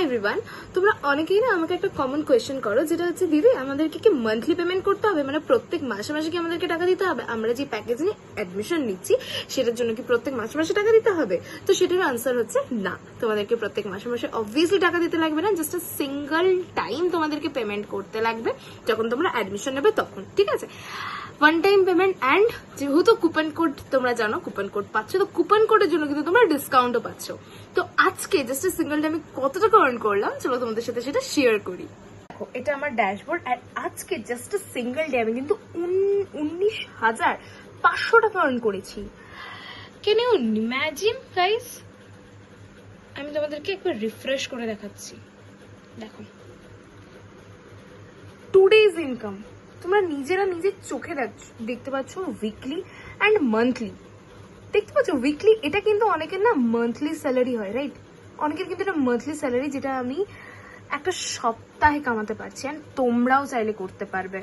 Everyone, তোমরা অনেকেই না আমাকে একটা কমন কোয়েশ্চেন করো, যেটা হচ্ছে দিদি আমাদেরকে কি মান্থলি পেমেন্ট করতে হবে, মানে প্রত্যেক মাসে মাসে কি আমাদেরকে টাকা দিতে হবে? আমরা যে প্যাকেজ নিয়ে অ্যাডমিশন নিচ্ছি সেটার জন্য কি প্রত্যেক মাসে মাসে টাকা দিতে হবে? তো সেটার আনসার হচ্ছে না, তোমাদেরকে প্রত্যেক মাসে মাসে অবভিয়াসলি টাকা দিতে লাগবে না, জাস্ট আ সিঙ্গল টাইম তোমাদেরকে পেমেন্ট করতে লাগবে যখন তোমরা অ্যাডমিশন নেবে তখন, ঠিক আছে? One time payment. অ্যান্ড যেহেতু কুপন কোড তোমরা জানো, কুপন কোড পাচ্ছ, তো কুপন কোডের জন্য কিন্তু তোমরা ডিসকাউন্টও পাচ্ছ। তো আজকে জাস্ট সিঙ্গল টাইমে কত টাকা আর্ন করলাম চলো তোমাদের সাথে সেটা শেয়ার করি। দেখো, এটা আমার ড্যাশবোর্ড, আর আজকে জাস্ট সিঙ্গল ডে আমি কিন্তু 19,500 টাকা আর্ন করেছি। Can you imagine guys? আমি তোমাদেরকে একবার রিফ্রেশ করে দেখাচ্ছি। দেখো, 2 days ইনকাম তোমরা নিজেরা নিজের চোখে দেখতে পাচ্ছ, উইকলি অ্যান্ড মান্থলি দেখতে পাচ্ছ। উইকলি এটা কিন্তু অনেকের না মান্থলি স্যালারি হয়, রাইট? অনেকের কিন্তু এটা মান্থলি স্যালারি, যেটা আমি একটা সপ্তাহে কামাতে পারছি, অ্যান্ড তোমরাও চাইলে করতে পারবে।